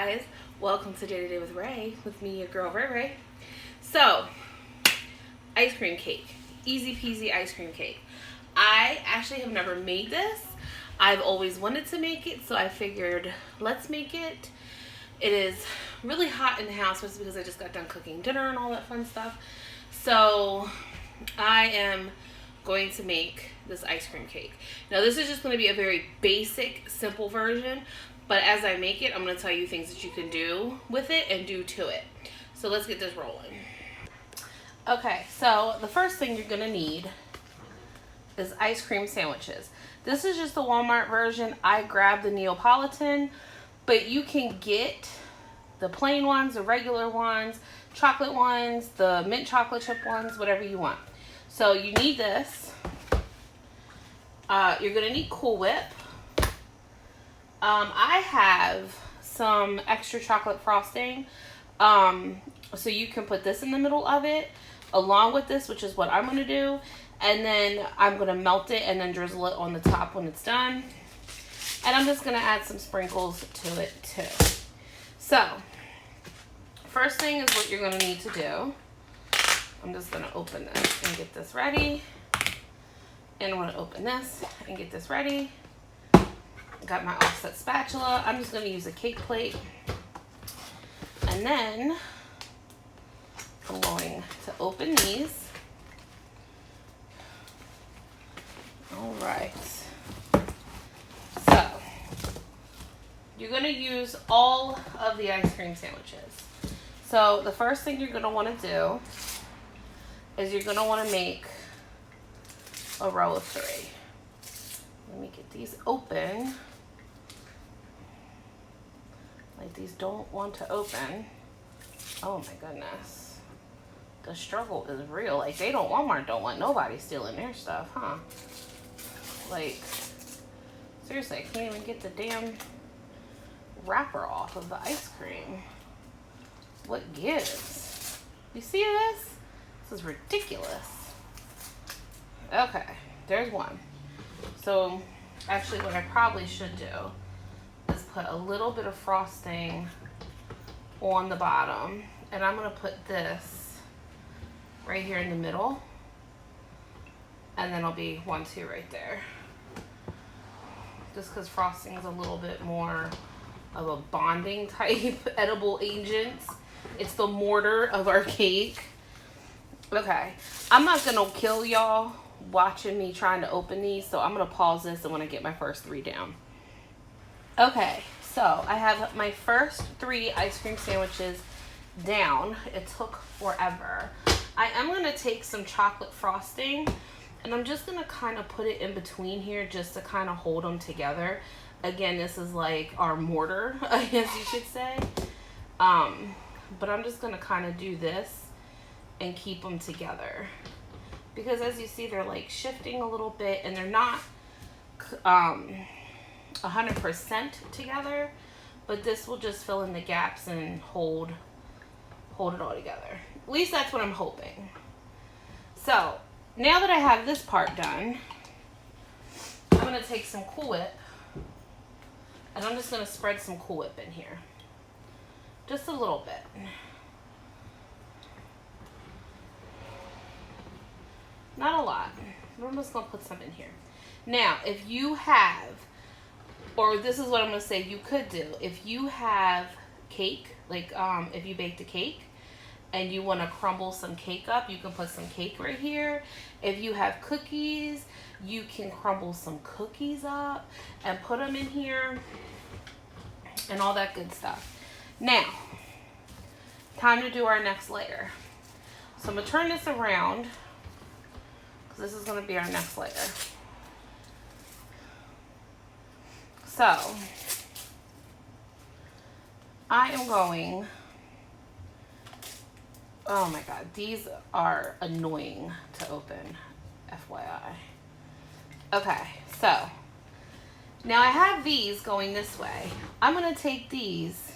guys, welcome to Day to Day with Ray, with me, your girl Ray Ray. So, ice cream cake, easy peasy ice cream cake. I actually have never made this. I've always wanted to make it, so I figured let's make it. It is really hot in the house, just because I just got done cooking dinner and all that fun stuff. So, I am going to make this ice cream cake. Now, this is just going to be a very basic, simple version. But as I make it, I'm going to tell you things that you can do with it and do to it. So let's get this rolling. Okay, so the first thing you're going to need is ice cream sandwiches. This is just the Walmart version. I grabbed the Neapolitan, but you can get the plain ones, the regular ones, chocolate ones, the mint chocolate chip ones, whatever you want. So you need this. You're going to need Cool Whip. I have some extra chocolate frosting, so you can put this in the middle of it along with this, which is what I'm going to do, and then I'm going to melt it and then drizzle it on the top when it's done, and I'm just going to add some sprinkles to it too. So, first thing is what you're going to need to do. I'm just going to open this and get this ready, and I'm going to open this and get this ready. Got my offset spatula. I'm just going to use a cake plate. And then I'm going to open these. Alright. So, you're going to use all of the ice cream sandwiches. So, the first thing you're going to want to do is you're going to want to make a row of 3. Let me get these open. Like, these don't want to open. Oh my goodness. The struggle is real. Like, Walmart don't want nobody stealing their stuff, huh? Like, seriously, I can't even get the damn wrapper off of the ice cream. What gives? You see this? This is ridiculous. Okay, there's one. So, actually what I probably should do is put a little bit of frosting on the bottom. And I'm going to put this right here in the middle. And then it'll be 1, 2 right there. Just because frosting is a little bit more of a bonding type edible agent. It's the mortar of our cake. Okay. I'm not going to kill y'all watching me trying to open these, so I'm going to pause this and when I get my first 3 down. Okay, so I have my first 3 ice cream sandwiches down. It took forever. I am going to take some chocolate frosting and I'm just going to kind of put it in between here just to kind of hold them together. Again, this is like our mortar, I guess you should say. But I'm just going to kind of do this and keep them together. Because as you see, they're like shifting a little bit and they're not 100% together, but this will just fill in the gaps and hold it all together. At least that's what I'm hoping. So now that I have this part done, I'm going to take some Cool Whip and I'm just going to spread some Cool Whip in here. Just a little bit. Not a lot. I'm just going to put some in here. Now, if you have, or this is what I'm going to say you could do. If you have cake, like if you baked a cake and you want to crumble some cake up, you can put some cake right here. If you have cookies, you can crumble some cookies up and put them in here and all that good stuff. Now, time to do our next layer. So I'm going to turn this around. This is going to be our next layer. So, I am going, oh my god, these are annoying to open, FYI. Okay, so, now I have these going this way. I'm going to take these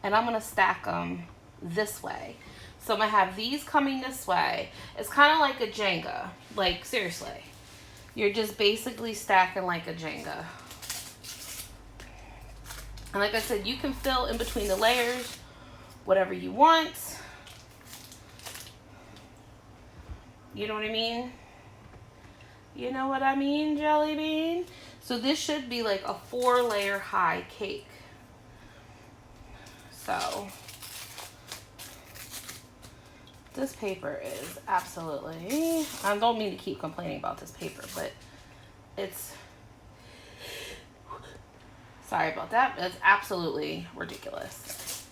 and I'm going to stack them this way. So I'm going to have these coming this way. It's kind of like a Jenga. Like, seriously. You're just basically stacking like a Jenga. And like I said, you can fill in between the layers whatever you want. You know what I mean? You know what I mean, Jelly Bean? So this should be like a 4-layer high cake. So this paper is absolutely, I don't mean to keep complaining about this paper, but it's, sorry about that, it's absolutely ridiculous.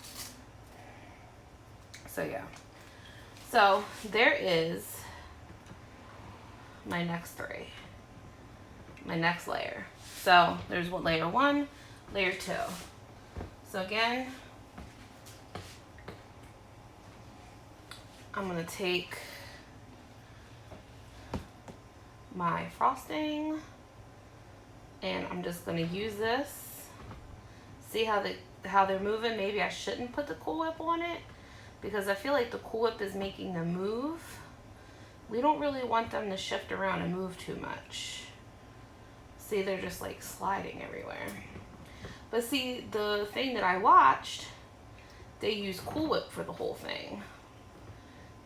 So yeah. So there is my next 3. My next layer. So there's layer 1, layer 2. So again, I'm gonna take my frosting and I'm just gonna use this. See how they're moving? Maybe I shouldn't put the Cool Whip on it because I feel like the Cool Whip is making them move. We don't really want them to shift around and move too much. See, they're just like sliding everywhere. But see, the thing that I watched, they use Cool Whip for the whole thing.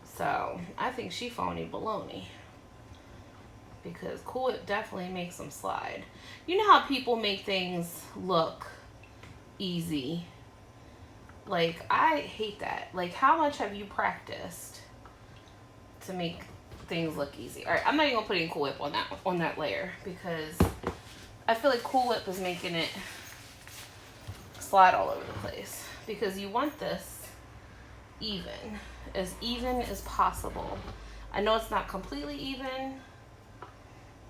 So I think she phony baloney. Because Cool Whip definitely makes them slide. You know how people make things look easy? Like, I hate that. Like, how much have you practiced to make things look easy? All right, I'm not even gonna put any Cool Whip on that layer because I feel like Cool Whip is making it slide all over the place. Because you want this even as possible. I know it's not completely even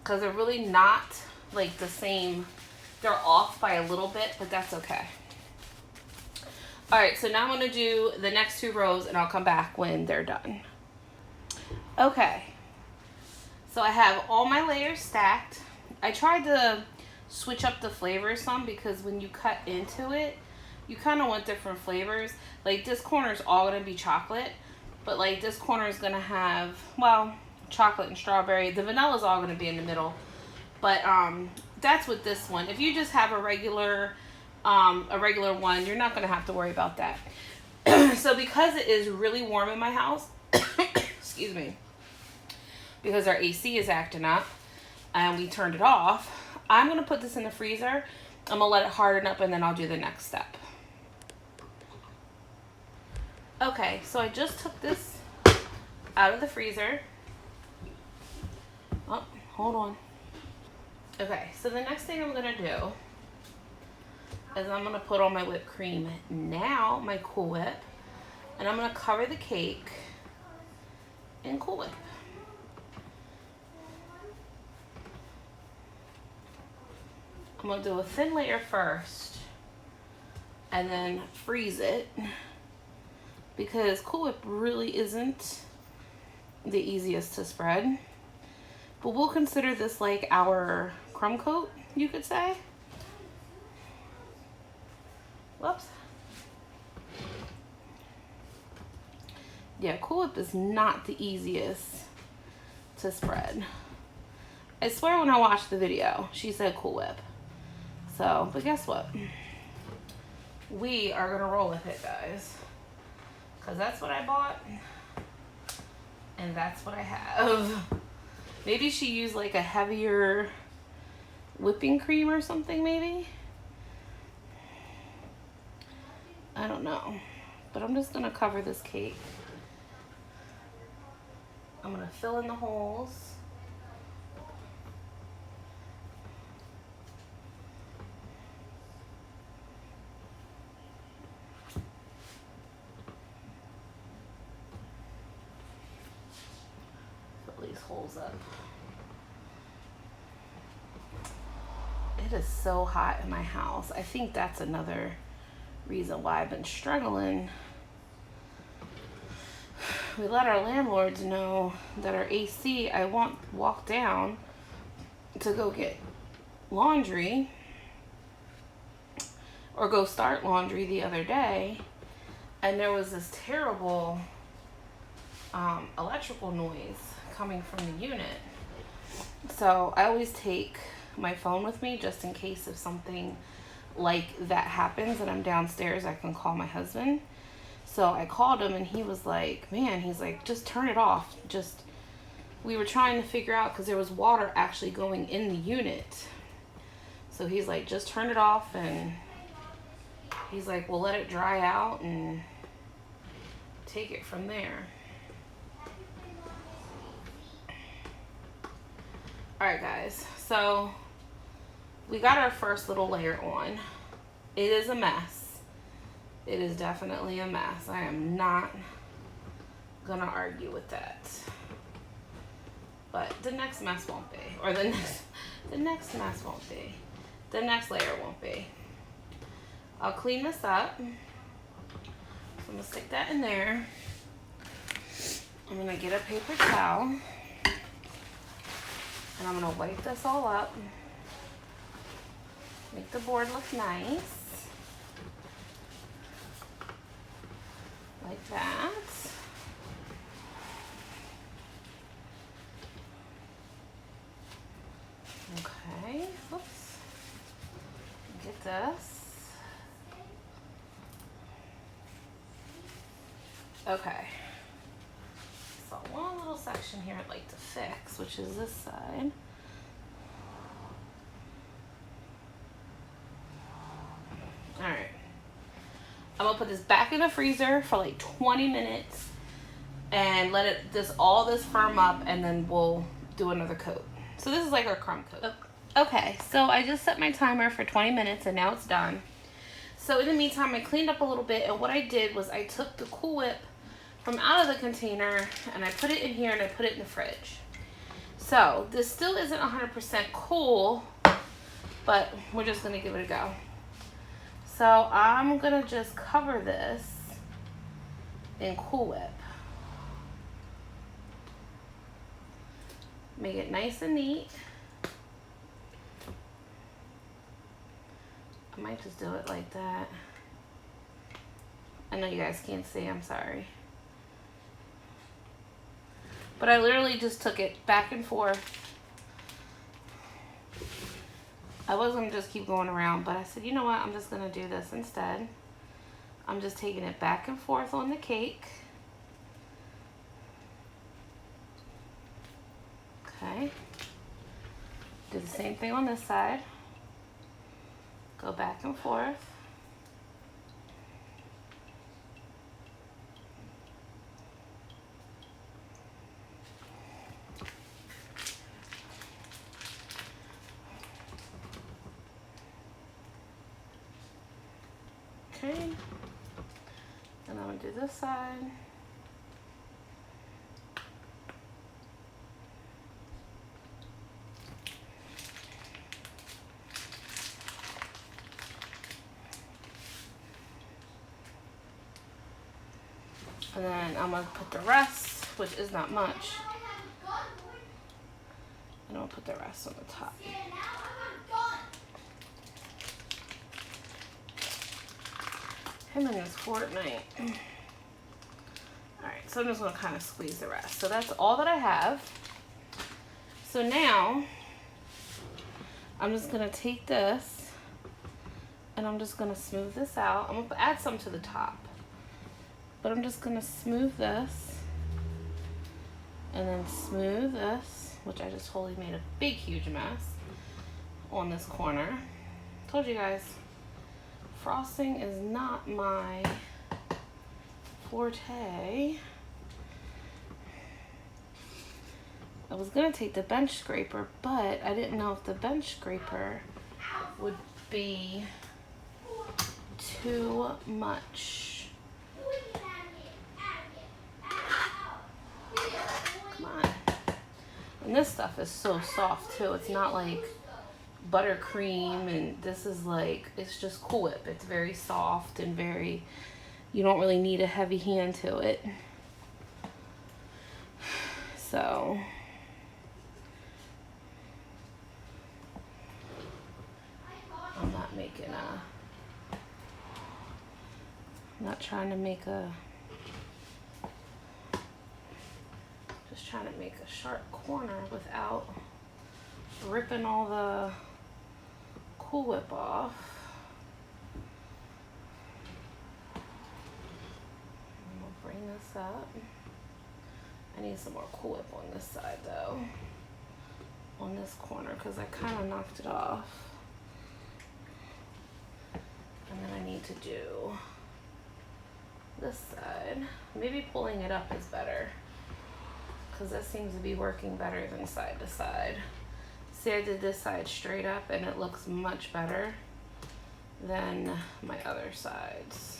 because they're really not like the same. They're off by a little bit, but that's okay. All right, so now I'm gonna do the next 2 rows and I'll come back when they're done. Okay, so I have all my layers stacked. I tried to switch up the flavors some because when you cut into it, you kind of want different flavors. Like this corner is all gonna be chocolate, but like this corner is gonna have, well, chocolate and strawberry. The vanilla is all gonna be in the middle, but that's what this one. If you just have a regular one, you're not gonna have to worry about that. So because it is really warm in my house, excuse me, because our AC is acting up and we turned it off, I'm gonna put this in the freezer. I'm gonna let it harden up and then I'll do the next step. Okay, so I just took this out of the freezer. Oh, hold on. Okay, so the next thing I'm gonna do is I'm gonna put on my whipped cream now, my Cool Whip, and I'm gonna cover the cake in Cool Whip. I'm gonna do a thin layer first and then freeze it because Cool Whip really isn't the easiest to spread. But we'll consider this like our crumb coat, you could say. Whoops. Yeah, Cool Whip is not the easiest to spread. I swear when I watched the video, she said Cool Whip. So, but guess what? We are gonna roll with it, guys. Because that's what I bought. And that's what I have. Maybe she used like a heavier whipping cream or something, maybe? I don't know. But I'm just gonna cover this cake. I'm gonna fill in the holes. Fill these holes up. It is so hot in my house. I think that's another reason why I've been struggling. We let our landlords know that our AC, I won't walk down to go get laundry or go start laundry the other day, and there was this terrible electrical noise coming from the unit. So I always take my phone with me just in case if something like that happens and I'm downstairs, I can call my husband. So I called him and he was like, man, he's like, just turn it off. Just, we were trying to figure out because there was water actually going in the unit. So he's like, just turn it off, and he's like, we'll let it dry out and take it from there. Alright guys, so we got our first little layer on. It is a mess. It is definitely a mess. I am not gonna argue with that. But the next mess won't be. Or the next mess won't be. The next layer won't be. I'll clean this up. So I'm gonna stick that in there. I'm gonna get a paper towel. And I'm gonna wipe this all up. Make the board look nice. Like that. Okay, oops. Get this. Okay. So one little section here I'd like to fix, which is this side. Alright. I'm gonna put this back in the freezer for like 20 minutes and let it all this firm up, and then we'll do another coat. So this is like our crumb coat. Okay, so I just set my timer for 20 minutes and now it's done. So in the meantime, I cleaned up a little bit, and what I did was I took the Cool Whip from out of the container and I put it in here and I put it in the fridge. So this still isn't 100% cool, but we're just gonna give it a go. So I'm gonna just cover this in Cool Whip. Make it nice and neat. I might just do it like that. I know you guys can't see, I'm sorry. But I literally just took it back and forth. I was gonna just keep going around, but I said, you know what, I'm just gonna do this instead. I'm just taking it back and forth on the cake. Okay. Do the same thing on this side. Go back and forth. Okay. And I'm gonna do this side. And then I'm going to put the rest, which is not much. And I'll put the rest on the top. Him and his Fortnite. Alright, so I'm just going to kind of squeeze the rest. So that's all that I have. So now, I'm just going to take this and I'm just going to smooth this out. I'm going to add some to the top. But I'm just gonna smooth this and then smooth this, which I just totally made a big, huge mess on this corner. Told you guys, frosting is not my forte. I was gonna take the bench scraper, but I didn't know if the bench scraper would be too much. And this stuff is so soft too. It's not like buttercream, and this is like, it's just Cool Whip. It's very soft and very, you don't really need a heavy hand to it. So I'm not making I'm not trying to make a, trying to make a sharp corner without ripping all the Cool Whip off. this up. I need some more Cool Whip on this side though. On this corner, because I kind of knocked it off. And then I need to do this side. Maybe pulling it up is better, because this seems to be working better than side to side. See, I did this side straight up and it looks much better than my other sides.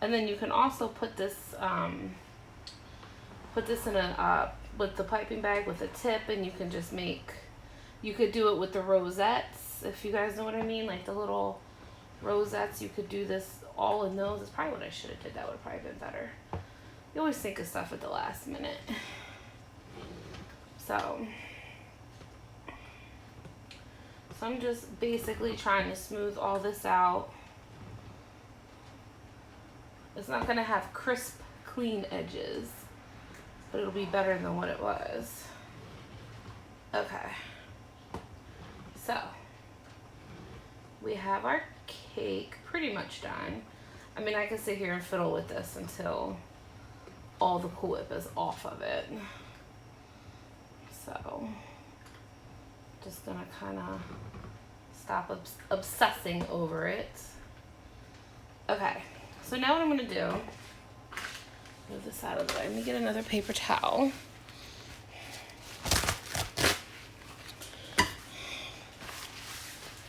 And then you can also put this in a with the piping bag with a tip, and you can just make, you could do it with the rosettes, if you guys know what I mean, like the little rosettes. You could do this all in those. It's probably what I should have did. That would have probably been better. You always think of stuff at the last minute. So I'm just basically trying to smooth all this out. It's not going to have crisp, clean edges, but it'll be better than what it was. Okay. So we have our cake pretty much done. I mean, I can sit here and fiddle with this until all the Cool Whip is off of it. So just gonna kind of stop obsessing over it. Okay, so now what I'm gonna do, move this out of the way. Let me get another paper towel.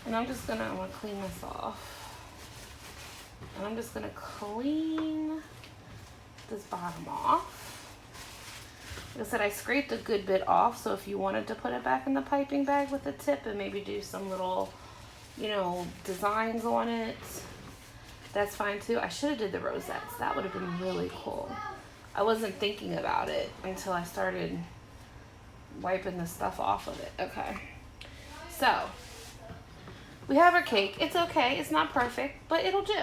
And I'm gonna clean this off. And I'm just gonna clean this bottom off. Like I said, I scraped a good bit off, so if you wanted to put it back in the piping bag with a tip and maybe do some little, you know, designs on it, that's fine too. I should have did the rosettes. That would have been really cool. I wasn't thinking about it until I started wiping the stuff off of it. Okay, so we have our cake. It's okay. It's not perfect, but it'll do,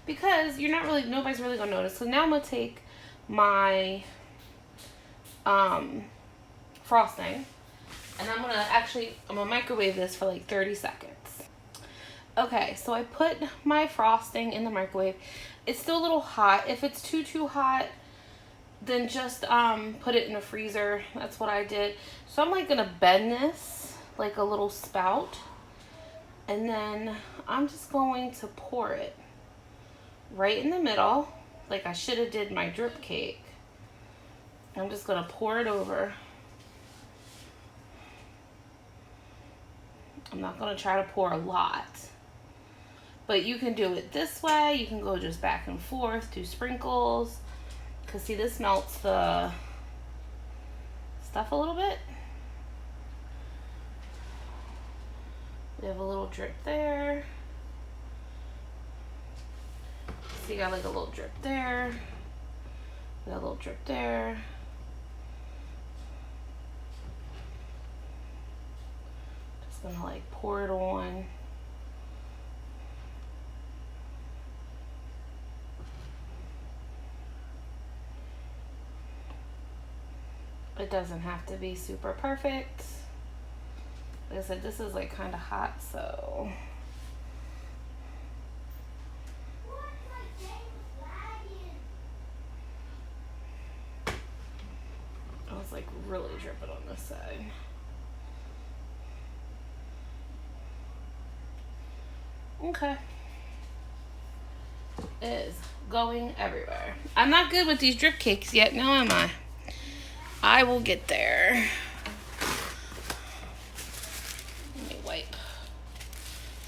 because nobody's really gonna notice. So now I'm gonna take my frosting, and I'm gonna microwave this for like 30 seconds. Okay, so I put my frosting in the microwave. It's still a little hot. If it's too hot, then just put it in the freezer. That's what I did. So I'm like gonna bend this like a little spout, and then I'm just going to pour it right in the middle, like I should have did my drip cake. I'm just gonna pour it over. I'm not gonna try to pour a lot, but you can do it this way. You can go just back and forth, do sprinkles, because see, this melts the stuff a little bit. We have a little drip there. So you got like a little drip there. We got a little drip there. Just gonna like pour it on. It doesn't have to be super perfect. Like I said, this is like kind of hot, so. I was like really dripping on this side. Okay. It is going everywhere. I'm not good with these drip cakes yet, now am I? I will get there. Let me wipe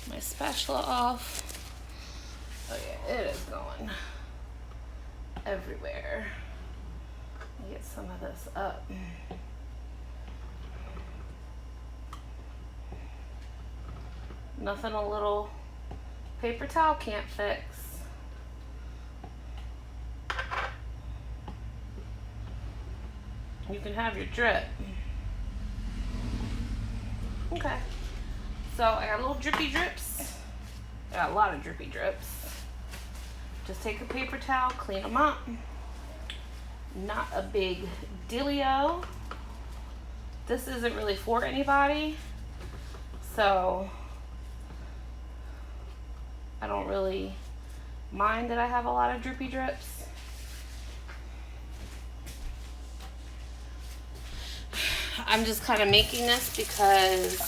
my spatula off. Oh yeah, it is going everywhere. Let me get some of this up. Nothing a little paper towel can't fix. You can have your drip. Okay. So I got little drippy drips. I got a lot of drippy drips. Just take a paper towel, clean them up. Not a big dealio. This isn't really for anybody. So I don't really mind that I have a lot of droopy drips. I'm just kind of making this because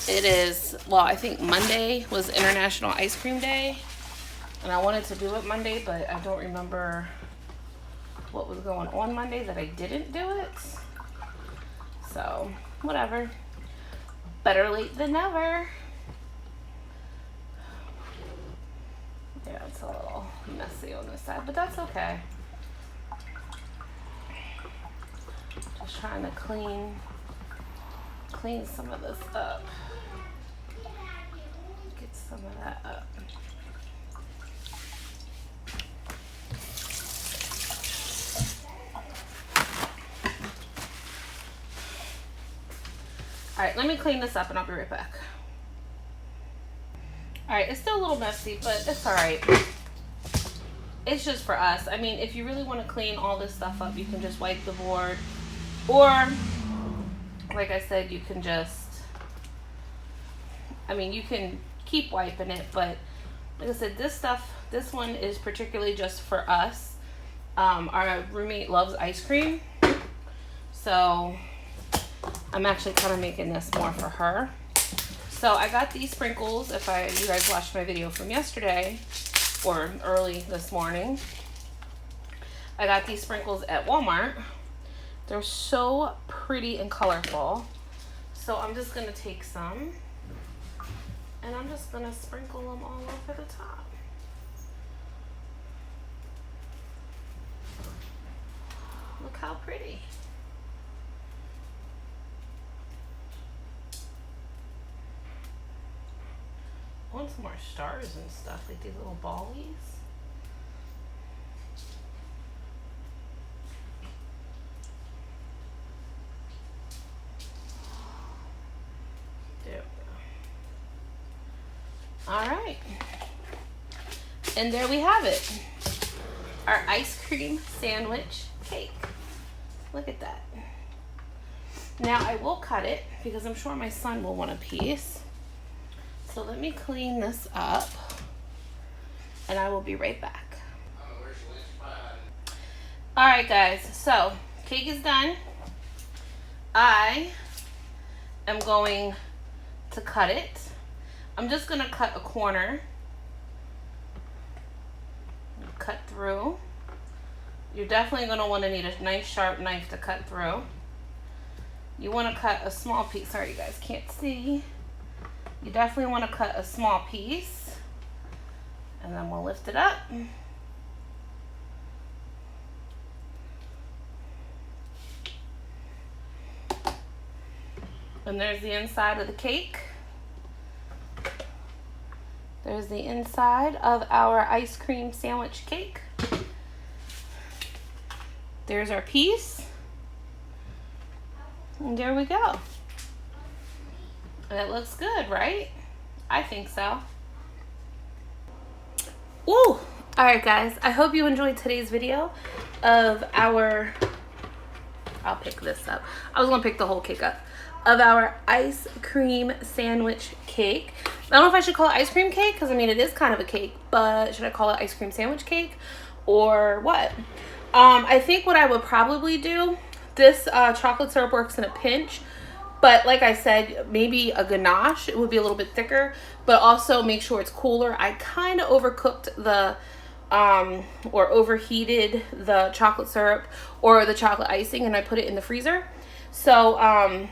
it is, well, I think Monday was International Ice Cream Day. And I wanted to do it Monday, but I don't remember what was going on Monday that I didn't do it. So, whatever. Better late than never. Yeah, it's a little messy on this side, but that's okay. Just trying to clean some of this up. Get some of that up. All right, let me clean this up and I'll be right back. All right, it's still a little messy, but it's all right. It's just for us. I mean, if you really want to clean all this stuff up, you can just wipe the board. Or, like I said, you can just, I mean, you can keep wiping it, but like I said, this one is particularly just for us. Our roommate loves ice cream, so I'm actually kind of making this more for her. So I got these sprinkles. If you guys watched my video from yesterday or early this morning, I got these sprinkles at Walmart. They're so pretty and colorful. So I'm just gonna take some and I'm just gonna sprinkle them all over the top. Look how pretty. I want some more stars and stuff, like these little ballies. There we go. All right. And there we have it. Our ice cream sandwich cake. Look at that. Now I will cut it because I'm sure my son will want a piece. So let me clean this up and I will be right back. All right, guys, so cake is done. I am going to cut it. I'm just gonna cut a corner. Cut through. You're definitely gonna wanna need a nice sharp knife to cut through. You wanna cut a small piece. Sorry, you guys can't see. You definitely want to cut a small piece, and then we'll lift it up. And there's the inside of the cake. There's the inside of our ice cream sandwich cake. There's our piece. And there we go. It looks good, right? I think so. Ooh! All right, guys. I hope you enjoyed today's video of our, I'll pick this up. I was gonna pick the whole cake up. Of our ice cream sandwich cake. I don't know if I should call it ice cream cake, because I mean, it is kind of a cake, but should I call it ice cream sandwich cake or what? I think what I would probably do, this chocolate syrup works in a pinch. But like I said, maybe a ganache, it would be a little bit thicker, but also make sure it's cooler. I kind of overcooked the, or overheated the chocolate syrup or the chocolate icing, and I put it in the freezer. So,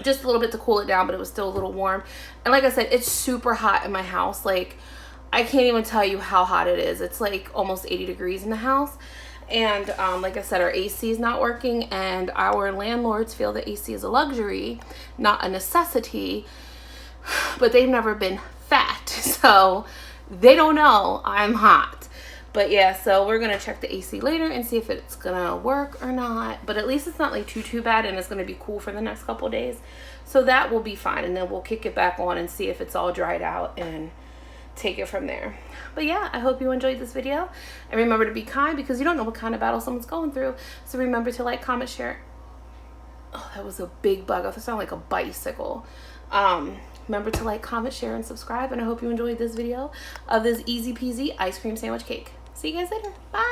just a little bit to cool it down, but it was still a little warm. And like I said, it's super hot in my house. Like, I can't even tell you how hot it is. It's like almost 80 degrees in the house. And like I said, our AC is not working, and our landlords feel that AC is a luxury, not a necessity, but they've never been fat, so they don't know I'm hot. But yeah, so we're gonna check the AC later and see if it's gonna work or not, but at least it's not like too bad, and it's gonna be cool for the next couple of days, so that will be fine. And then we'll kick it back on and see if it's all dried out and take it from there. But yeah, I hope you enjoyed this video, and remember to be kind, because you don't know what kind of battle someone's going through. So remember to like, comment, share. Oh, that was a big bug. I thought it sounded like a bicycle. Remember to like, comment, share, and subscribe. And I hope you enjoyed this video of this easy peasy ice cream sandwich cake. See you guys later. Bye.